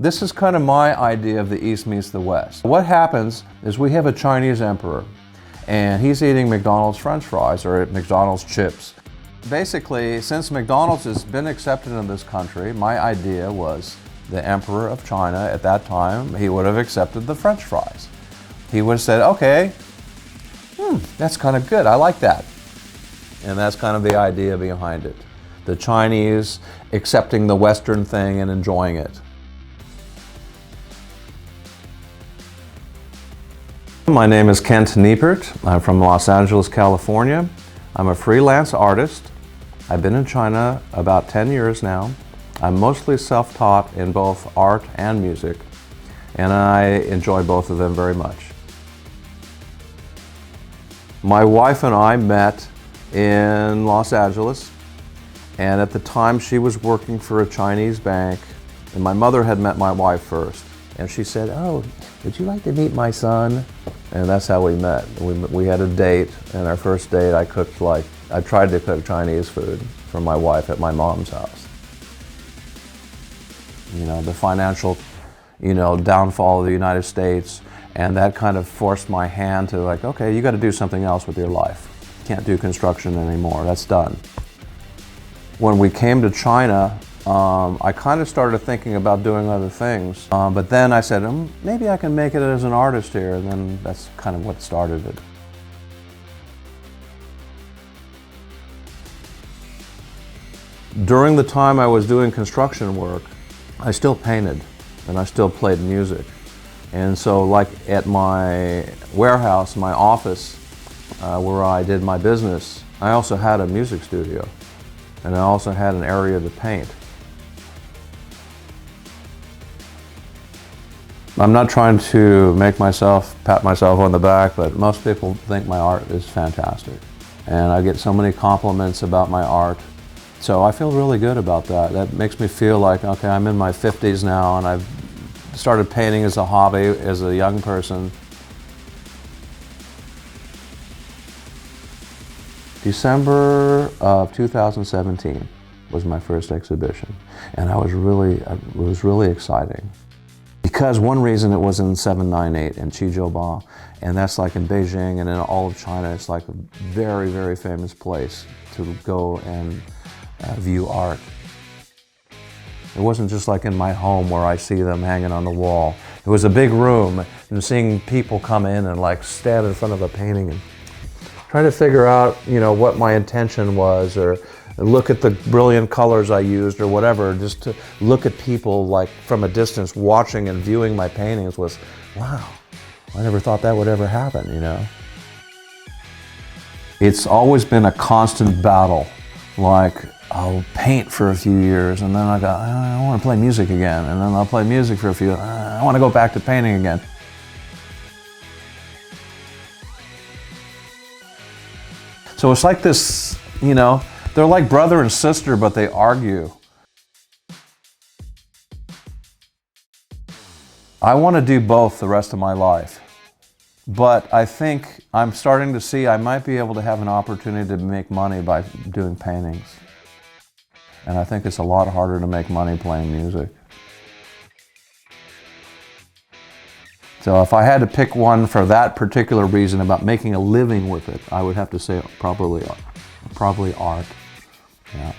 This is kind of my idea of the East meets the West. What happens is we have a Chinese emperor, and he's eating McDonald's French fries or McDonald's chips. Basically, since McDonald's has been accepted in this country, my idea was the emperor of China at that time, he would have accepted the French fries. He would have said, okay, that's kind of good, I like that. And that's kind of the idea behind it. The Chinese accepting the Western thing and enjoying it. My name is Kent Niepert. I'm from Los Angeles, California. I'm a freelance artist. I've been in China about 10 years now. I'm mostly self-taught in both art and music, and I enjoy both of them very much. My wife and I met in Los Angeles, and at the time she was working for a Chinese bank, and my mother had met my wife first, and she said, "Oh, would you like to meet my son?" And that's how we met. We had a date, and our first date I tried to cook Chinese food for my wife at my mom's house. You know, the financial, downfall of the United States, and that kind of forced my hand to okay, you got to do something else with your life. Can't do construction anymore, that's done. When we came to China, I kind of started thinking about doing other things, but then I said, maybe I can make it as an artist here, and then that's kind of what started it. During the time I was doing construction work, I still painted and I still played music. And so like at my warehouse, my office, where I did my business, I also had a music studio, and I also had an area to paint. I'm not trying to pat myself on the back, but most people think my art is fantastic. And I get so many compliments about my art. So I feel really good about that. That makes me feel like, okay, I'm in my 50s now, and I've started painting as a hobby as a young person. December of 2017 was my first exhibition, and it was really exciting. Because one reason it was in 798 in Qizhouba, and that's like in Beijing and in all of China, it's like a very, very famous place to go and view art. It wasn't just like in my home where I see them hanging on the wall. It was a big room, and seeing people come in and stand in front of a painting and trying to figure out, what my intention was, or look at the brilliant colors I used or whatever, just to look at people from a distance watching and viewing my paintings was, wow, I never thought that would ever happen, It's always been a constant battle. I'll paint for a few years, and then I want to play music again, and then I'll play music for a few, I want to go back to painting again. So it's like this, they're like brother and sister, but they argue. I want to do both the rest of my life, but I think I'm starting to see I might be able to have an opportunity to make money by doing paintings. And I think it's a lot harder to make money playing music. So if I had to pick one for that particular reason about making a living with it, I would have to say probably art. Yeah.